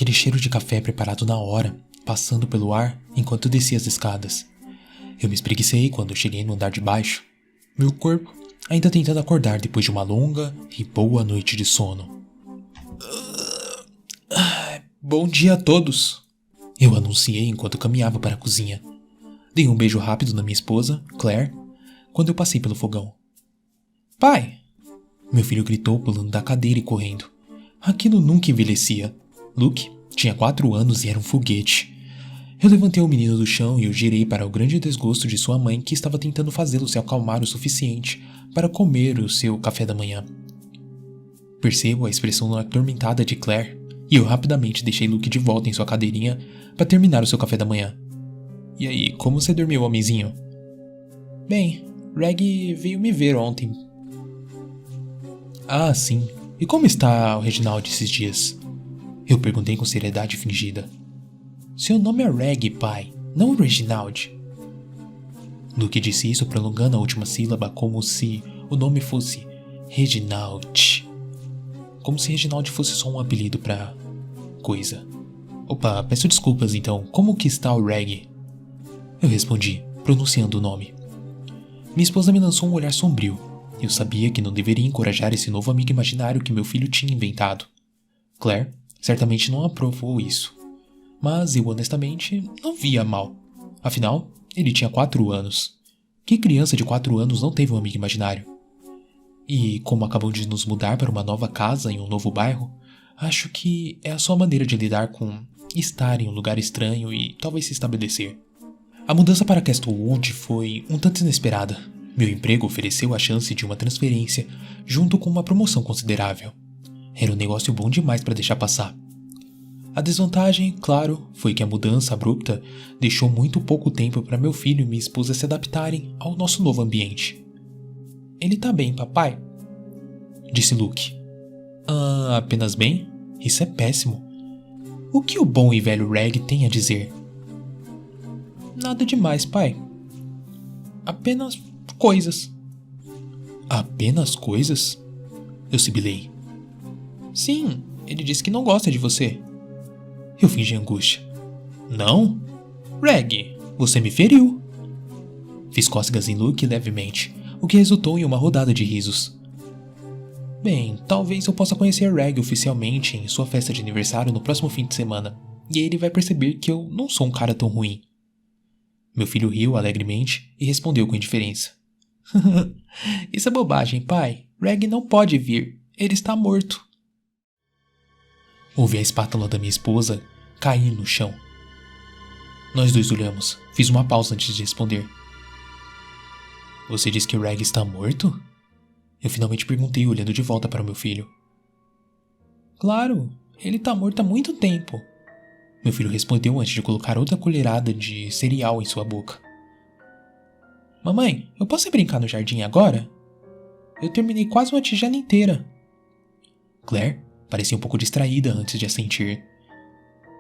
aquele cheiro de café preparado na hora, passando pelo ar enquanto descia as escadas. Eu me espreguicei quando cheguei no andar de baixo, meu corpo ainda tentando acordar depois de uma longa e boa noite de sono. Bom dia a todos! Eu anunciei enquanto caminhava para a cozinha. Dei um beijo rápido na minha esposa, Claire, quando eu passei pelo fogão. Pai! Meu filho gritou pulando da cadeira e correndo. Aquilo nunca envelhecia. Luke tinha 4 anos e era um foguete. Eu levantei o menino do chão e o girei para o grande desgosto de sua mãe, que estava tentando fazê-lo se acalmar o suficiente para comer o seu café da manhã. Percebo a expressão atormentada de Claire e eu rapidamente deixei Luke de volta em sua cadeirinha para terminar o seu café da manhã. E aí, como você dormiu, homenzinho? Bem, Reg veio me ver ontem. Ah, sim. E como está o Reginald esses dias? Eu perguntei com seriedade fingida. Seu nome é Reg, pai, não Reginald. Luke disse isso prolongando a última sílaba como se o nome fosse Reginald. Como se Reginald fosse só um apelido pra coisa. Opa, peço desculpas então, como que está o Reg? Eu respondi, pronunciando o nome. Minha esposa me lançou um olhar sombrio. Eu sabia que não deveria encorajar esse novo amigo imaginário que meu filho tinha inventado. Claire certamente não aprovou isso. Mas eu honestamente não via mal. Afinal, ele tinha 4 anos. Que criança de 4 anos não teve um amigo imaginário? E como acabamos de nos mudar para uma nova casa em um novo bairro, acho que é a sua maneira de lidar com estar em um lugar estranho e talvez se estabelecer. A mudança para Castlewood foi um tanto inesperada. Meu emprego ofereceu a chance de uma transferência junto com uma promoção considerável. Era um negócio bom demais para deixar passar. A desvantagem, claro, foi que a mudança abrupta deixou muito pouco tempo para meu filho e minha esposa se adaptarem ao nosso novo ambiente. Ele tá bem, papai? Disse Luke. Ah, apenas bem? Isso é péssimo. O que o bom e velho Reg tem a dizer? Nada demais, pai. Apenas coisas. Apenas coisas? Eu sibilei. Sim, ele disse que não gosta de você. Eu fingi angústia. Não? Reg, você me feriu. Fiz cócegas em Luke levemente, o que resultou em uma rodada de risos. Bem, talvez eu possa conhecer Reg oficialmente em sua festa de aniversário no próximo fim de semana, e ele vai perceber que eu não sou um cara tão ruim. Meu filho riu alegremente e respondeu com indiferença. Isso é bobagem, pai. Reg não pode vir. Ele está morto. Ouvi a espátula da minha esposa cair no chão. Nós dois olhamos. Fiz uma pausa antes de responder. Você diz que o Reg está morto? Eu finalmente perguntei, olhando de volta para o meu filho. Claro, ele está morto há muito tempo. Meu filho respondeu antes de colocar outra colherada de cereal em sua boca. Mamãe, eu posso ir brincar no jardim agora? Eu terminei quase uma tigela inteira. Claire parecia um pouco distraída antes de assentir.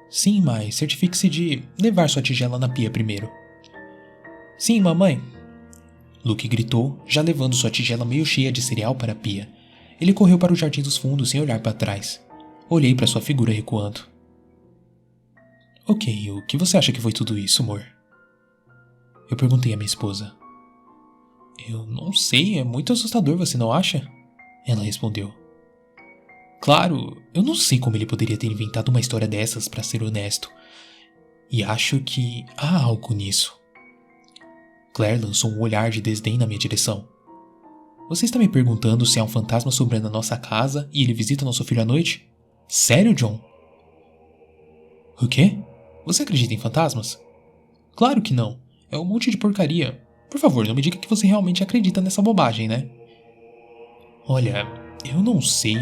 Sim, mas certifique-se de levar sua tigela na pia primeiro. Sim, mamãe. Luke gritou, já levando sua tigela meio cheia de cereal para a pia. Ele correu para o jardim dos fundos sem olhar para trás. Olhei para sua figura recuando. Ok, o que você acha que foi tudo isso, amor? Eu perguntei à minha esposa. Eu não sei, é muito assustador, você não acha? Ela respondeu. Claro, eu não sei como ele poderia ter inventado uma história dessas, para ser honesto. E acho que há algo nisso. Claire lançou um olhar de desdém na minha direção. Você está me perguntando se há um fantasma sobrando na nossa casa e ele visita nosso filho à noite? Sério, John? O quê? Você acredita em fantasmas? Claro que não. É um monte de porcaria. Por favor, não me diga que você realmente acredita nessa bobagem, né? Olha, eu não sei,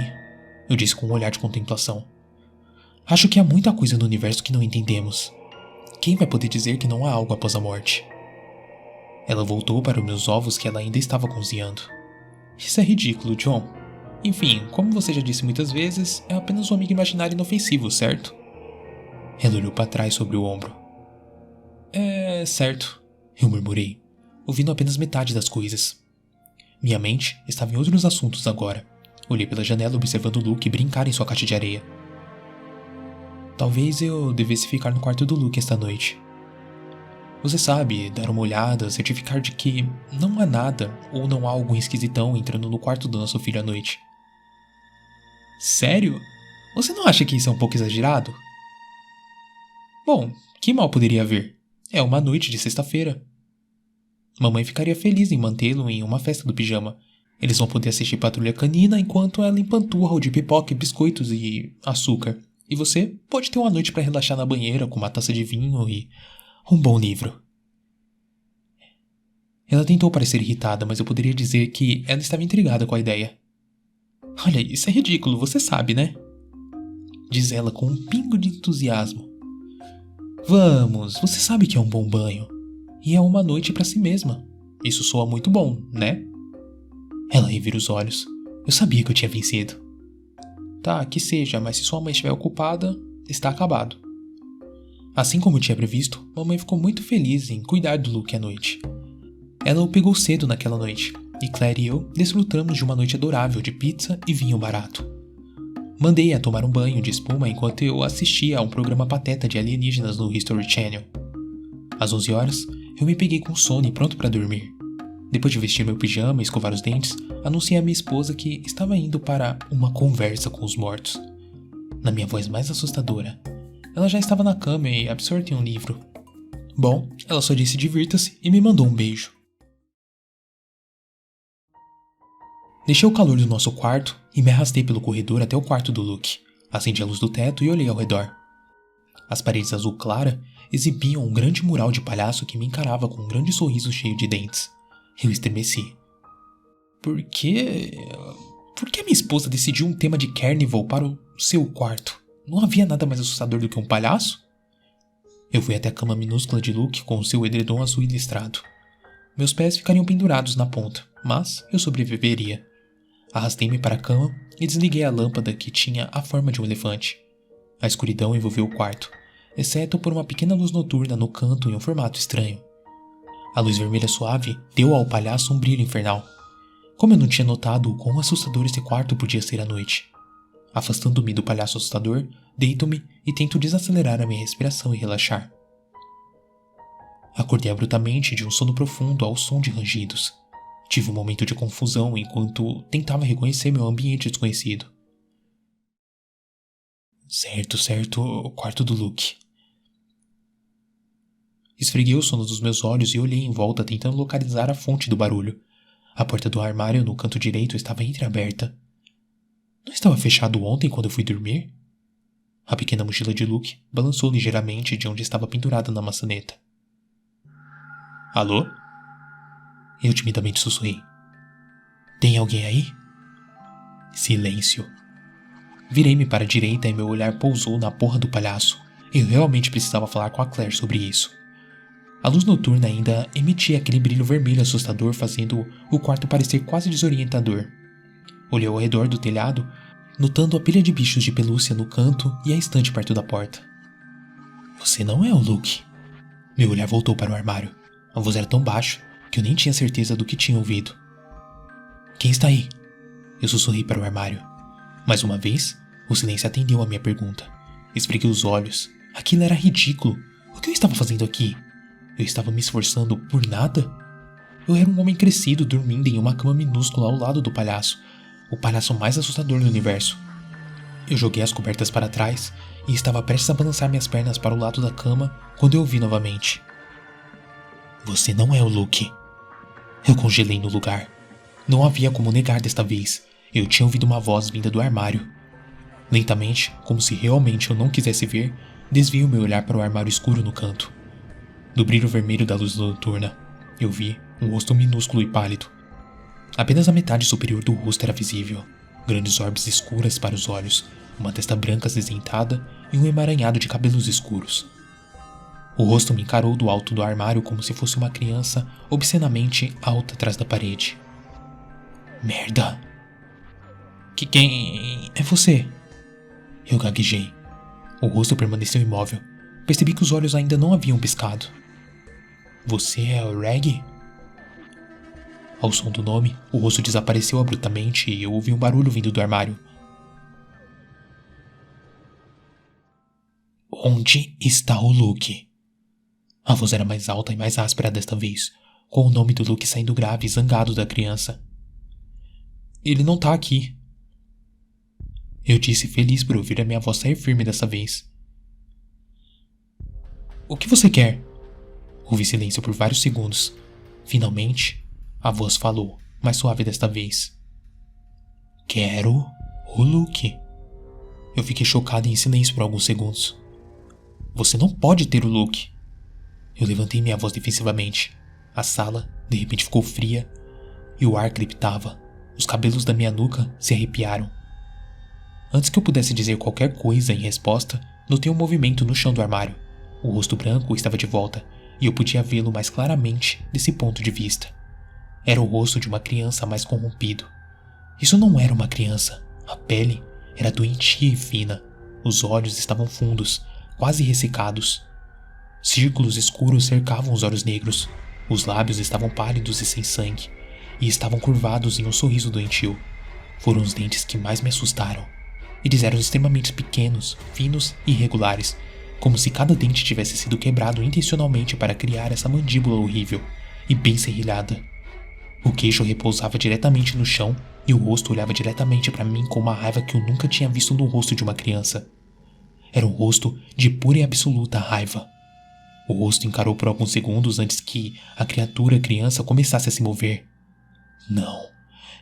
eu disse com um olhar de contemplação. Acho que há muita coisa no universo que não entendemos. Quem vai poder dizer que não há algo após a morte? Ela voltou para os meus ovos que ela ainda estava cozinhando. Isso é ridículo, John. Enfim, como você já disse muitas vezes, é apenas um amigo imaginário inofensivo, certo? Ela olhou para trás sobre o ombro. É certo, eu murmurei, ouvindo apenas metade das coisas. Minha mente estava em outros assuntos agora. Olhei pela janela observando Luke brincar em sua caixa de areia. Talvez eu devesse ficar no quarto do Luke esta noite. Você sabe, dar uma olhada, certificar de que não há nada ou não há algum esquisitão entrando no quarto do nosso filho à noite. Sério? Você não acha que isso é um pouco exagerado? Bom, que mal poderia haver? É uma noite de sexta-feira. Mamãe ficaria feliz em mantê-lo em uma festa do pijama. Eles vão poder assistir Patrulha Canina enquanto ela empanturra de pipoca, biscoitos e açúcar. E você pode ter uma noite para relaxar na banheira com uma taça de vinho e um bom livro. Ela tentou parecer irritada, mas eu poderia dizer que ela estava intrigada com a ideia. Olha, isso é ridículo, você sabe, né? Diz ela com um pingo de entusiasmo. Vamos, você sabe que é um bom banho. E é uma noite para si mesma. Isso soa muito bom, né? Ela revira os olhos. Eu sabia que eu tinha vencido. Tá, que seja, mas se sua mãe estiver ocupada, está acabado. Assim como eu tinha previsto, mamãe ficou muito feliz em cuidar do Luke à noite. Ela o pegou cedo naquela noite, e Claire e eu desfrutamos de uma noite adorável de pizza e vinho barato. Mandei-a tomar um banho de espuma enquanto eu assistia a um programa pateta de alienígenas no History Channel. Às 11 horas, eu me peguei com sono e pronto para dormir. Depois de vestir meu pijama e escovar os dentes, anunciei à minha esposa que estava indo para uma conversa com os mortos. Na minha voz mais assustadora, ela já estava na cama e absorta em um livro. Bom, ela só disse divirta-se e me mandou um beijo. Deixei o calor do nosso quarto e me arrastei pelo corredor até o quarto do Luke. Acendi a luz do teto e olhei ao redor. As paredes azul clara exibiam um grande mural de palhaço que me encarava com um grande sorriso cheio de dentes. Eu estremeci. Por que minha esposa decidiu um tema de Carnival para o seu quarto? Não havia nada mais assustador do que um palhaço? Eu fui até a cama minúscula de Luke com o seu edredom azul e listrado. Meus pés ficariam pendurados na ponta, mas eu sobreviveria. Arrastei-me para a cama e desliguei a lâmpada que tinha a forma de um elefante. A escuridão envolveu o quarto, exceto por uma pequena luz noturna no canto em um formato estranho. A luz vermelha suave deu ao palhaço um brilho infernal. Como eu não tinha notado o quão assustador esse quarto podia ser à noite. Afastando-me do palhaço assustador, deito-me e tento desacelerar a minha respiração e relaxar. Acordei abruptamente de um sono profundo ao som de rangidos. Tive um momento de confusão enquanto tentava reconhecer meu ambiente desconhecido. Certo, o quarto do Luke. Esfreguei o sono dos meus olhos e olhei em volta tentando localizar a fonte do barulho. A porta do armário no canto direito estava entreaberta. Não estava fechado ontem quando eu fui dormir? A pequena mochila de Luke balançou ligeiramente de onde estava pendurada na maçaneta. Alô? Eu timidamente sussurrei. Tem alguém aí? Silêncio. Virei-me para a direita e meu olhar pousou na porra do palhaço. Eu realmente precisava falar com a Claire sobre isso. A luz noturna ainda emitia aquele brilho vermelho assustador, fazendo o quarto parecer quase desorientador. Olhei ao redor do telhado, notando a pilha de bichos de pelúcia no canto e a estante perto da porta. Você não é o Luke. Meu olhar voltou para o armário. A voz era tão baixa que eu nem tinha certeza do que tinha ouvido. Quem está aí? Eu sussurrei para o armário. Mais uma vez, o silêncio atendeu a minha pergunta. Esfreguei os olhos. Aquilo era ridículo. O que eu estava fazendo aqui? Eu estava me esforçando por nada? Eu era um homem crescido dormindo em uma cama minúscula ao lado do palhaço, o palhaço mais assustador do universo. Eu joguei as cobertas para trás e estava prestes a balançar minhas pernas para o lado da cama quando eu ouvi novamente. Você não é o Luke. Eu congelei no lugar. Não havia como negar desta vez. Eu tinha ouvido uma voz vinda do armário. Lentamente, como se realmente eu não quisesse ver, desviei o meu olhar para o armário escuro no canto. No brilho vermelho da luz noturna, eu vi um rosto minúsculo e pálido. Apenas a metade superior do rosto era visível. Grandes orbes escuras para os olhos, uma testa branca acinzentada e um emaranhado de cabelos escuros. O rosto me encarou do alto do armário como se fosse uma criança obscenamente alta atrás da parede. Merda! Quem é você? Eu gaguejei. O rosto permaneceu imóvel. Percebi que os olhos ainda não haviam piscado. Você é o Reg? Ao som do nome, o rosto desapareceu abruptamente e eu ouvi um barulho vindo do armário. Onde está o Luke? A voz era mais alta e mais áspera desta vez, com o nome do Luke saindo grave e zangado da criança. Ele não tá aqui. Eu disse, feliz por ouvir a minha voz sair firme dessa vez. O que você quer? Houve silêncio por vários segundos. Finalmente, a voz falou, mais suave desta vez. Quero o Luke. Eu fiquei chocado e em silêncio por alguns segundos. Você não pode ter o Luke. Eu levantei minha voz defensivamente. A sala, de repente, ficou fria e o ar crepitava. Os cabelos da minha nuca se arrepiaram. Antes que eu pudesse dizer qualquer coisa em resposta, notei um movimento no chão do armário. O rosto branco estava de volta e eu podia vê-lo mais claramente desse ponto de vista. Era o rosto de uma criança mais corrompido. Isso não era uma criança. A pele era doentia e fina. Os olhos estavam fundos, quase ressecados. Círculos escuros cercavam os olhos negros. Os lábios estavam pálidos e sem sangue, e estavam curvados em um sorriso doentio. Foram os dentes que mais me assustaram. Eles eram extremamente pequenos, finos e irregulares, como se cada dente tivesse sido quebrado intencionalmente para criar essa mandíbula horrível e bem serrilhada. O queixo repousava diretamente no chão e o rosto olhava diretamente para mim com uma raiva que eu nunca tinha visto no rosto de uma criança. Era um rosto de pura e absoluta raiva. O rosto encarou por alguns segundos antes que a criança começasse a se mover. Não,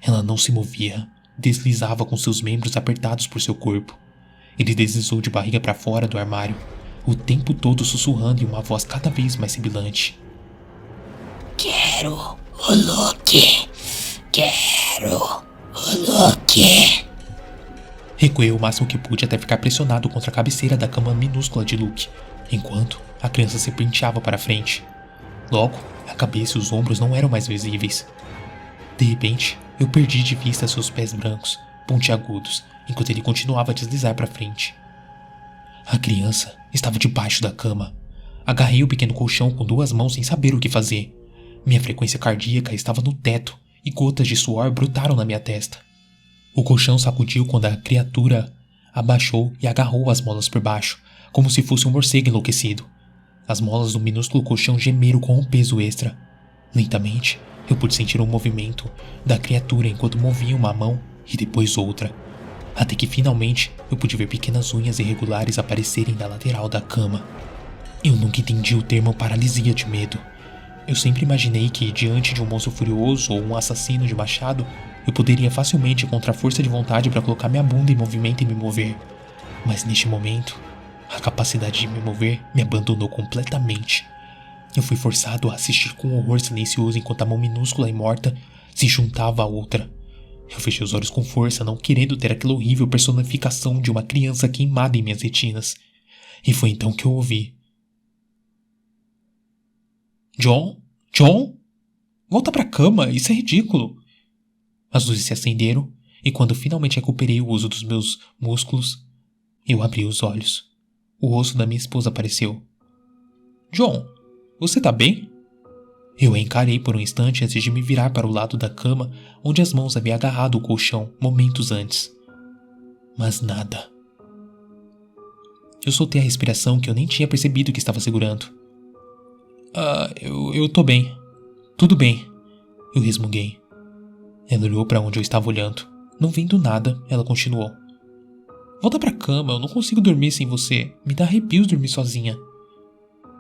ela não se movia. Deslizava com seus membros apertados por seu corpo. Ele deslizou de barriga para fora do armário, o tempo todo sussurrando em uma voz cada vez mais sibilante. Quero o Luke! Quero o Luke! Recuei o máximo que pude até ficar pressionado contra a cabeceira da cama minúscula de Luke, enquanto a criança se penteava para frente. Logo, a cabeça e os ombros não eram mais visíveis. De repente, eu perdi de vista seus pés brancos, pontiagudos, enquanto ele continuava a deslizar para frente. A criança estava debaixo da cama. Agarrei o pequeno colchão com 2 mãos sem saber o que fazer. Minha frequência cardíaca estava no teto e gotas de suor brotaram na minha testa. O colchão sacudiu quando a criatura abaixou e agarrou as molas por baixo, como se fosse um morcego enlouquecido. As molas do minúsculo colchão gemeram com um peso extra. Lentamente, eu pude sentir um movimento da criatura enquanto movia uma mão e depois outra, até que finalmente eu pude ver pequenas unhas irregulares aparecerem na lateral da cama. Eu nunca entendi o termo paralisia de medo. Eu sempre imaginei que, diante de um monstro furioso ou um assassino de machado, eu poderia facilmente encontrar força de vontade para colocar minha bunda em movimento e me mover. Mas neste momento, a capacidade de me mover me abandonou completamente. Eu fui forçado a assistir com horror silencioso enquanto a mão minúscula e morta se juntava à outra. Eu fechei os olhos com força, não querendo ter aquela horrível personificação de uma criança queimada em minhas retinas. E foi então que eu ouvi. John? John? Volta pra cama, isso é ridículo. As luzes se acenderam e quando finalmente recuperei o uso dos meus músculos, eu abri os olhos. O rosto da minha esposa apareceu. John, você tá bem? Eu a encarei por um instante antes de me virar para o lado da cama onde as mãos haviam agarrado o colchão momentos antes. Mas nada. Eu soltei a respiração que eu nem tinha percebido que estava segurando. Eu tô bem. Tudo bem. Eu resmunguei. Ela olhou para onde eu estava olhando. Não vendo nada, ela continuou. Volta pra cama, eu não consigo dormir sem você. Me dá arrepios dormir sozinha.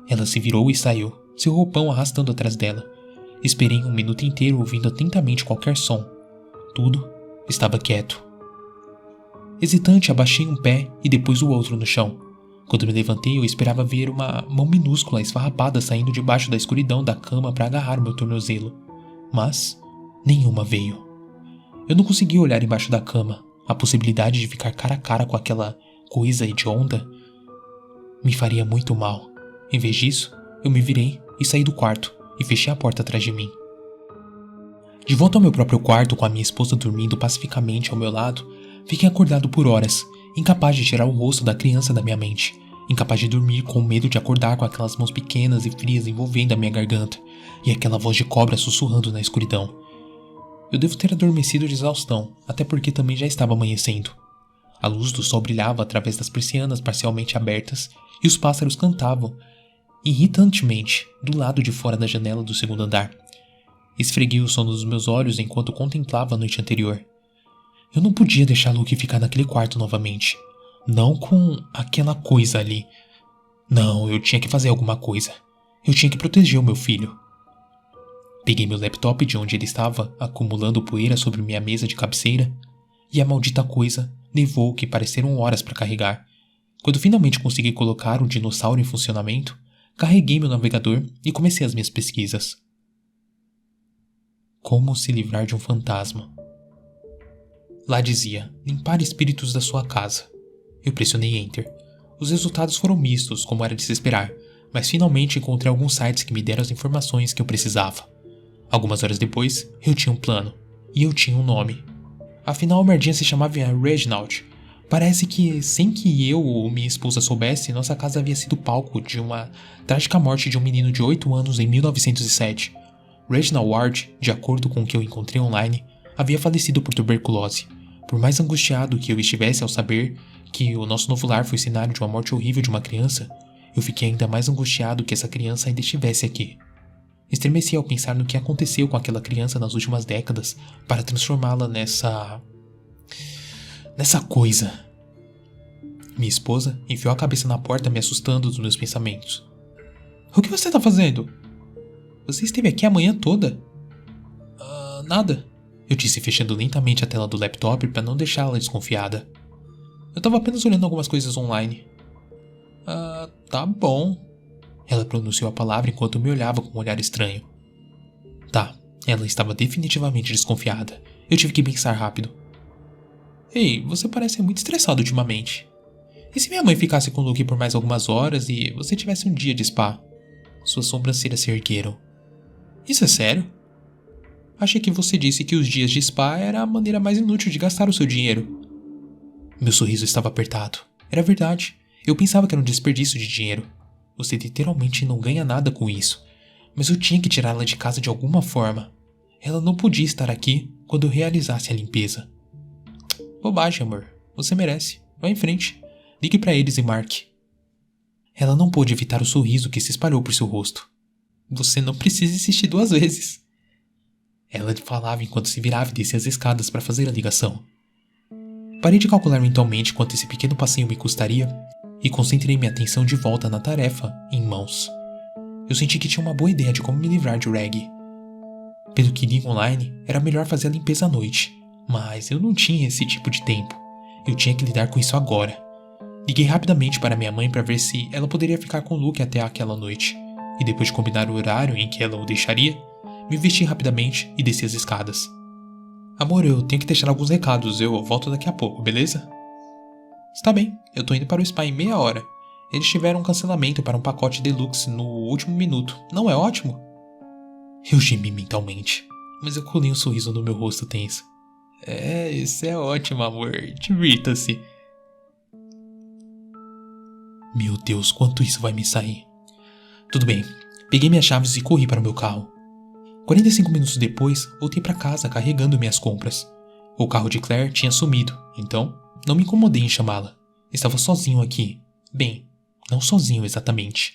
Ela se virou e saiu, seu roupão arrastando atrás dela. Esperei 1 minuto inteiro ouvindo atentamente qualquer som. Tudo estava quieto. Hesitante, abaixei um pé e depois o outro no chão. Quando me levantei, eu esperava ver uma mão minúscula esfarrapada saindo debaixo da escuridão da cama para agarrar o meu tornozelo. Mas nenhuma veio. Eu não conseguia olhar embaixo da cama. A possibilidade de ficar cara a cara com aquela coisa hedionda me faria muito mal. Em vez disso, eu me virei e saí do quarto e fechei a porta atrás de mim. De volta ao meu próprio quarto, com a minha esposa dormindo pacificamente ao meu lado, fiquei acordado por horas, incapaz de tirar o rosto da criança da minha mente, incapaz de dormir com medo de acordar com aquelas mãos pequenas e frias envolvendo a minha garganta e aquela voz de cobra sussurrando na escuridão. Eu devo ter adormecido de exaustão, até porque também já estava amanhecendo. A luz do sol brilhava através das persianas parcialmente abertas e os pássaros cantavam, irritantemente, do lado de fora da janela do segundo andar. Esfreguei o sono dos meus olhos enquanto contemplava a noite anterior. Eu não podia deixar Luke ficar naquele quarto novamente. Não com aquela coisa ali. Não, eu tinha que fazer alguma coisa. Eu tinha que proteger o meu filho. Peguei meu laptop de onde ele estava, acumulando poeira sobre minha mesa de cabeceira, e a maldita coisa levou o que pareceram horas para carregar. Quando finalmente consegui colocar o dinossauro em funcionamento, carreguei meu navegador e comecei as minhas pesquisas. Como se livrar de um fantasma? Lá dizia, limpar espíritos da sua casa. Eu pressionei Enter. Os resultados foram mistos, como era de se esperar, mas finalmente encontrei alguns sites que me deram as informações que eu precisava. Algumas horas depois, eu tinha um plano, e eu tinha um nome. Afinal, o merdinha se chamava Reginald. Parece que, sem que eu ou minha esposa soubesse, nossa casa havia sido palco de uma trágica morte de um menino de 8 anos em 1907. Reginald Ward, de acordo com o que eu encontrei online, havia falecido por tuberculose. Por mais angustiado que eu estivesse ao saber que o nosso novo lar foi cenário de uma morte horrível de uma criança, eu fiquei ainda mais angustiado que essa criança ainda estivesse aqui. Estremeci ao pensar no que aconteceu com aquela criança nas últimas décadas para transformá-la nessa coisa. Minha esposa enfiou a cabeça na porta, me assustando dos meus pensamentos. O que você está fazendo? Você esteve aqui a manhã toda? Nada. Eu disse, fechando lentamente a tela do laptop para não deixá-la desconfiada. Eu estava apenas olhando algumas coisas online. Tá bom. Ela pronunciou a palavra enquanto me olhava com um olhar estranho. Tá, ela estava definitivamente desconfiada. Eu tive que pensar rápido. Ei, você parece muito estressado ultimamente. E se minha mãe ficasse com o Luke por mais algumas horas e você tivesse um dia de spa? Suas sobrancelhas se ergueram. Isso é sério? Achei que você disse que os dias de spa era a maneira mais inútil de gastar o seu dinheiro. Meu sorriso estava apertado. Era verdade. Eu pensava que era um desperdício de dinheiro. Você literalmente não ganha nada com isso. Mas eu tinha que tirá-la de casa de alguma forma. Ela não podia estar aqui quando eu realizasse a limpeza. Bobagem, amor. Você merece. Vá em frente. Ligue para eles e marque. Ela não pôde evitar o sorriso que se espalhou por seu rosto. Você não precisa insistir 2 vezes. Ela falava enquanto se virava e descia as escadas para fazer a ligação. Parei de calcular mentalmente quanto esse pequeno passeio me custaria e concentrei minha atenção de volta na tarefa em mãos. Eu senti que tinha uma boa ideia de como me livrar de Reg. Pelo que li online, era melhor fazer a limpeza à noite, mas eu não tinha esse tipo de tempo. Eu tinha que lidar com isso agora. Liguei rapidamente para minha mãe para ver se ela poderia ficar com o Luke até aquela noite, e depois de combinar o horário em que ela o deixaria, me vesti rapidamente e desci as escadas. Amor, eu tenho que deixar alguns recados, eu volto daqui a pouco, beleza? Está bem, eu tô indo para o spa em meia hora. Eles tiveram um cancelamento para um pacote deluxe no último minuto, não é ótimo? Eu gemi mentalmente, mas eu colei um sorriso no meu rosto tenso. Isso é ótimo, amor, divirta-se. Meu Deus, quanto isso vai me sair. Tudo bem, peguei minhas chaves e corri para o meu carro. 45 minutos depois, voltei para casa carregando minhas compras. O carro de Claire tinha sumido, então não me incomodei em chamá-la. Estava sozinho aqui. Bem, não sozinho exatamente.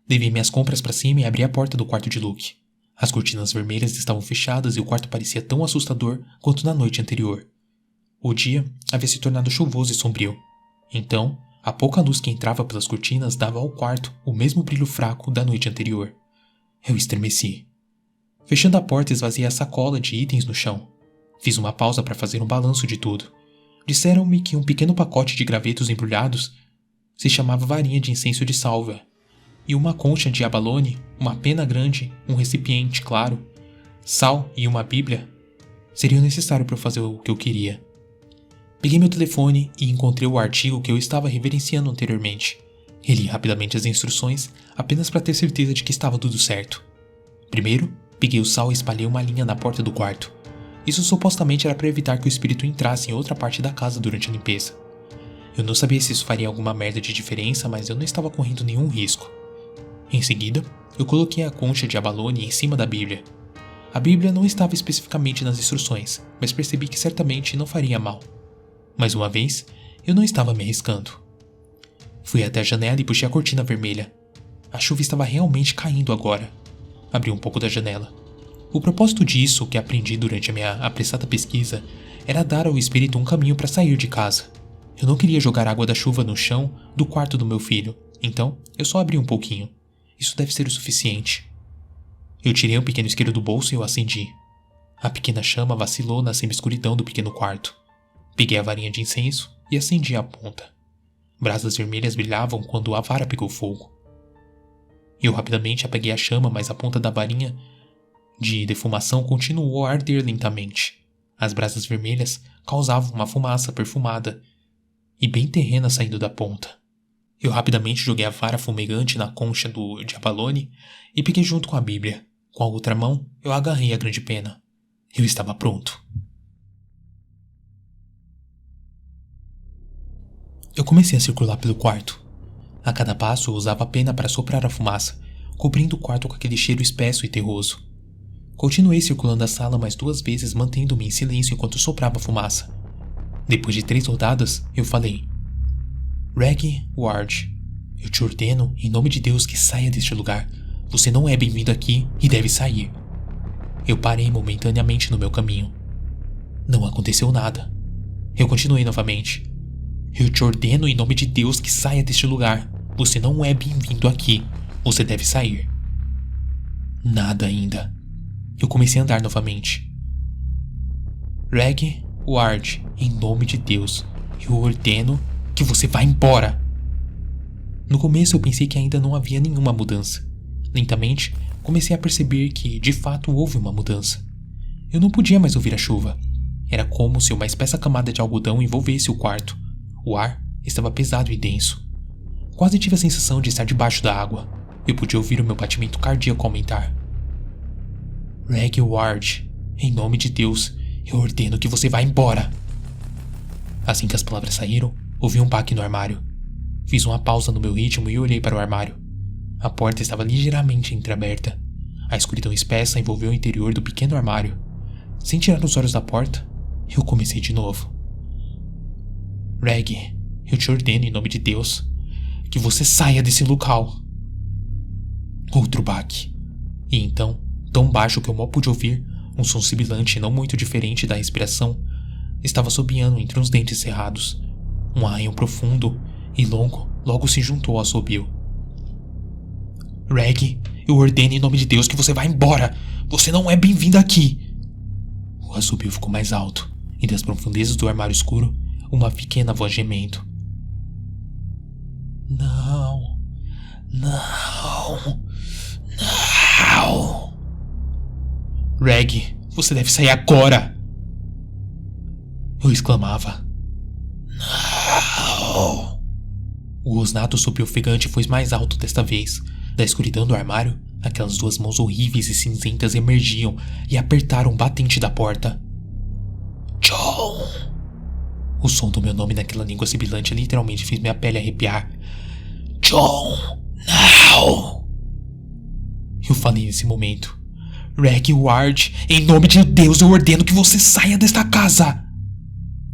Levei minhas compras para cima e abri a porta do quarto de Luke. As cortinas vermelhas estavam fechadas e o quarto parecia tão assustador quanto na noite anterior. O dia havia se tornado chuvoso e sombrio. Então, a pouca luz que entrava pelas cortinas dava ao quarto o mesmo brilho fraco da noite anterior. Eu estremeci. Fechando a porta, esvaziei a sacola de itens no chão. Fiz uma pausa para fazer um balanço de tudo. Disseram-me que um pequeno pacote de gravetos embrulhados se chamava varinha de incenso de sálvia, e uma concha de abalone, uma pena grande, um recipiente claro, sal e uma bíblia seriam necessários para fazer o que eu queria. Peguei meu telefone e encontrei o artigo que eu estava reverenciando anteriormente. Reli rapidamente as instruções, apenas para ter certeza de que estava tudo certo. Primeiro, peguei o sal e espalhei uma linha na porta do quarto. Isso supostamente era para evitar que o espírito entrasse em outra parte da casa durante a limpeza. Eu não sabia se isso faria alguma merda de diferença, mas eu não estava correndo nenhum risco. Em seguida, eu coloquei a concha de abalone em cima da Bíblia. A Bíblia não estava especificamente nas instruções, mas percebi que certamente não faria mal. Mais uma vez, eu não estava me arriscando. Fui até a janela e puxei a cortina vermelha. A chuva estava realmente caindo agora. Abri um pouco da janela. O propósito disso, que aprendi durante a minha apressada pesquisa, era dar ao espírito um caminho para sair de casa. Eu não queria jogar água da chuva no chão do quarto do meu filho, então eu só abri um pouquinho. Isso deve ser o suficiente. Eu tirei um pequeno isqueiro do bolso e o acendi. A pequena chama vacilou na semi-escuridão do pequeno quarto. Peguei a varinha de incenso e acendi a ponta. Brasas vermelhas brilhavam quando a vara pegou fogo. Eu rapidamente apaguei a chama, mas a ponta da varinha de defumação continuou a arder lentamente. As brasas vermelhas causavam uma fumaça perfumada e bem terrena saindo da ponta. Eu rapidamente joguei a vara fumegante na concha de abalone e peguei junto com a Bíblia. Com a outra mão, eu agarrei a grande pena. Eu estava pronto. Eu comecei a circular pelo quarto. A cada passo eu usava a pena para soprar a fumaça, cobrindo o quarto com aquele cheiro espesso e terroso. Continuei circulando a sala mais 2 vezes, mantendo-me em silêncio enquanto soprava a fumaça. Depois de 3 rodadas, eu falei: Reg Ward, eu te ordeno, em nome de Deus, que saia deste lugar. Você não é bem-vindo aqui e deve sair. Eu parei momentaneamente no meu caminho. Não aconteceu nada. Eu continuei novamente. Eu te ordeno em nome de Deus que saia deste lugar. Você não é bem-vindo aqui. Você deve sair. Nada ainda. Eu comecei a andar novamente. Reg Ward, em nome de Deus, eu ordeno que você vá embora. No começo eu pensei que ainda não havia nenhuma mudança. Lentamente, comecei a perceber que, de fato, houve uma mudança. Eu não podia mais ouvir a chuva. Era como se uma espessa camada de algodão envolvesse o quarto. O ar estava pesado e denso. Quase tive a sensação de estar debaixo da água. Eu podia ouvir o meu batimento cardíaco aumentar. Reg Ward, em nome de Deus, eu ordeno que você vá embora. Assim que as palavras saíram, ouvi um baque no armário. Fiz uma pausa no meu ritmo e olhei para o armário. A porta estava ligeiramente entreaberta. A escuridão espessa envolveu o interior do pequeno armário. Sem tirar os olhos da porta, eu comecei de novo. Reg, eu te ordeno em nome de Deus que você saia desse local. Outro baque. E então, tão baixo que eu mal pude ouvir, um som sibilante não muito diferente da respiração estava assobiando entre uns dentes cerrados. Um arranhão profundo e longo logo se juntou ao assobio. Reg, eu ordeno em nome de Deus que você vá embora. Você não é bem-vindo aqui. O assobio ficou mais alto, e das profundezas do armário escuro, uma pequena voz gemendo. Não, não, não. Reg, você deve sair agora. Eu exclamava. Não. O rosnado sob ofegante foi mais alto desta vez. Da escuridão do armário, aquelas 2 mãos horríveis e cinzentas emergiam e apertaram o batente da porta. John! O som do meu nome naquela língua sibilante literalmente fez minha pele arrepiar. John! Não! Eu falei nesse momento. Reg Ward, em nome de Deus, eu ordeno que você saia desta casa!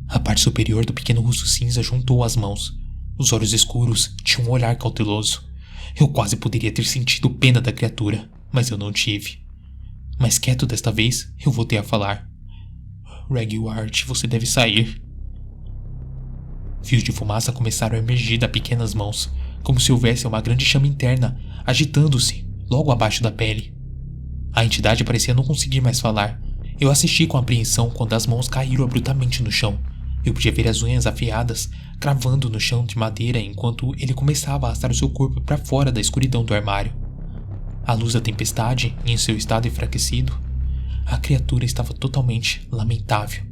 A parte superior do pequeno russo cinza juntou as mãos. Os olhos escuros tinham um olhar cauteloso. Eu quase poderia ter sentido pena da criatura, mas eu não tive. Mas quieto desta vez, eu voltei a falar. Reg Ward, você deve sair. Fios de fumaça começaram a emergir das pequenas mãos, como se houvesse uma grande chama interna, agitando-se, logo abaixo da pele. A entidade parecia não conseguir mais falar. Eu assisti com apreensão quando as mãos caíram abruptamente no chão. Eu podia ver as unhas afiadas cravando no chão de madeira enquanto ele começava a arrastar o seu corpo para fora da escuridão do armário. À luz da tempestade, em seu estado enfraquecido, a criatura estava totalmente lamentável.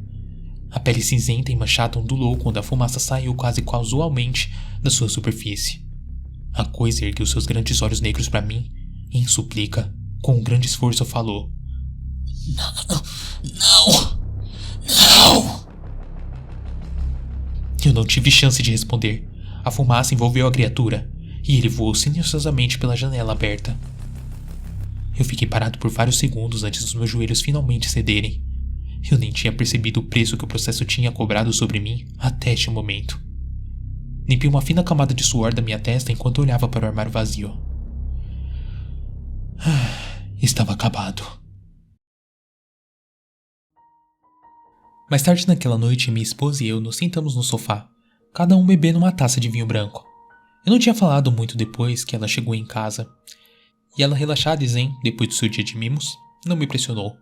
A pele cinzenta e manchada ondulou quando a fumaça saiu quase casualmente da sua superfície. A coisa ergueu seus grandes olhos negros para mim e, em súplica, com um grande esforço falou. Não! Não! Eu não tive chance de responder. A fumaça envolveu a criatura e ele voou silenciosamente pela janela aberta. Eu fiquei parado por vários segundos antes dos meus joelhos finalmente cederem. Eu nem tinha percebido o preço que o processo tinha cobrado sobre mim até este momento. Limpei uma fina camada de suor da minha testa enquanto olhava para o armário vazio. Estava acabado. Mais tarde naquela noite, minha esposa e eu nos sentamos no sofá, cada um bebendo uma taça de vinho branco. Eu não tinha falado muito depois que ela chegou em casa. E ela, relaxada e zen, depois do seu dia de mimos, não me pressionou.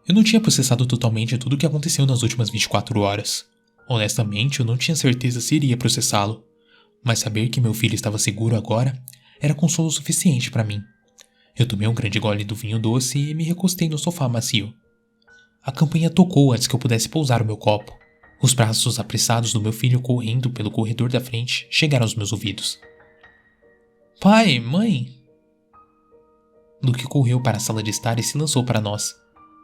Eu não tinha processado totalmente tudo o que aconteceu nas últimas 24 horas. Honestamente, eu não tinha certeza se iria processá-lo. Mas saber que meu filho estava seguro agora era consolo suficiente para mim. Eu tomei um grande gole do vinho doce e me recostei no sofá macio. A campainha tocou antes que eu pudesse pousar o meu copo. Os braços apressados do meu filho correndo pelo corredor da frente chegaram aos meus ouvidos. Pai, mãe! Luke correu para a sala de estar e se lançou para nós.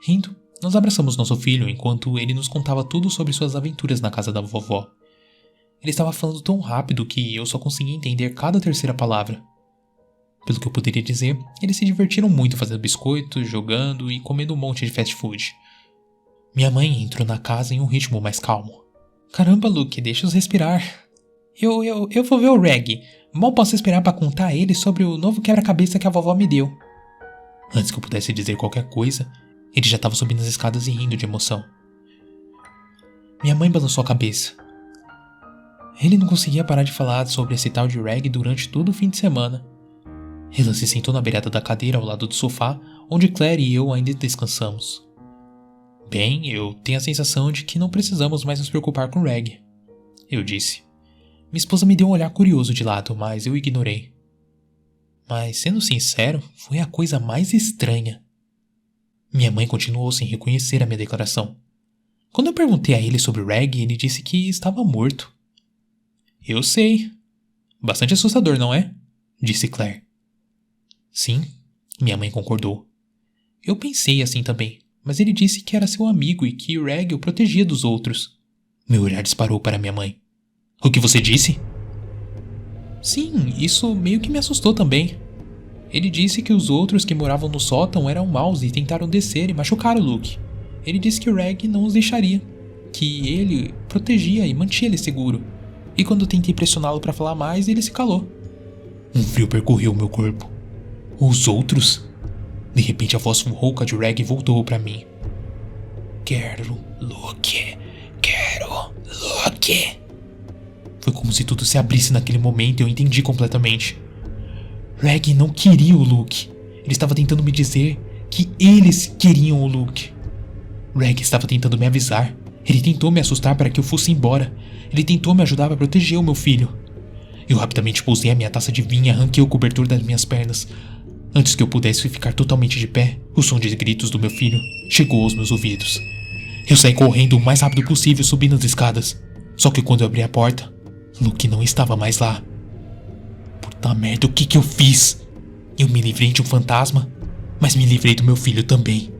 Rindo, nós abraçamos nosso filho enquanto ele nos contava tudo sobre suas aventuras na casa da vovó. Ele estava falando tão rápido que eu só conseguia entender cada terceira palavra. Pelo que eu poderia dizer, eles se divertiram muito fazendo biscoitos, jogando e comendo um monte de fast food. Minha mãe entrou na casa em um ritmo mais calmo. Caramba, Luke, deixa-os respirar. Eu vou ver o Reg. Mal posso esperar para contar a ele sobre o novo quebra-cabeça que a vovó me deu. Antes que eu pudesse dizer qualquer coisa, ele já estava subindo as escadas e rindo de emoção. Minha mãe balançou a cabeça. Ele não conseguia parar de falar sobre esse tal de Reg durante todo o fim de semana. Ela se sentou na beirada da cadeira ao lado do sofá, onde Claire e eu ainda descansamos. Bem, eu tenho a sensação de que não precisamos mais nos preocupar com Reg, eu disse. Minha esposa me deu um olhar curioso de lado, mas eu ignorei. Mas, sendo sincero, foi a coisa mais estranha. Minha mãe continuou sem reconhecer a minha declaração. Quando eu perguntei a ele sobre Reg, ele disse que estava morto. Eu sei. Bastante assustador, não é? Disse Claire. Sim, minha mãe concordou. Eu pensei assim também, mas ele disse que era seu amigo e que Reg o protegia dos outros. Meu olhar disparou para minha mãe. O que você disse? Sim, isso meio que me assustou também. Ele disse que os outros que moravam no sótão eram maus e tentaram descer e machucar o Luke. Ele disse que Reg não os deixaria, que ele protegia e mantinha ele seguro. E quando eu tentei pressioná-lo para falar mais, ele se calou. Um frio percorreu meu corpo. Os outros? De repente a voz rouca de Reg voltou para mim. Quero Luke. Quero Luke. Foi como se tudo se abrisse naquele momento e eu entendi completamente. Reg não queria o Luke. Ele estava tentando me dizer que eles queriam o Luke. Reg estava tentando me avisar. Ele tentou me assustar para que eu fosse embora. Ele tentou me ajudar a proteger o meu filho. Eu rapidamente pousei a minha taça de vinho e arranquei o cobertor das minhas pernas. Antes que eu pudesse ficar totalmente de pé, o som de gritos do meu filho chegou aos meus ouvidos. Eu saí correndo o mais rápido possível subindo as escadas. Só que quando eu abri a porta, Luke não estava mais lá. Puta merda, o que eu fiz? Eu me livrei de um fantasma, mas me livrei do meu filho também.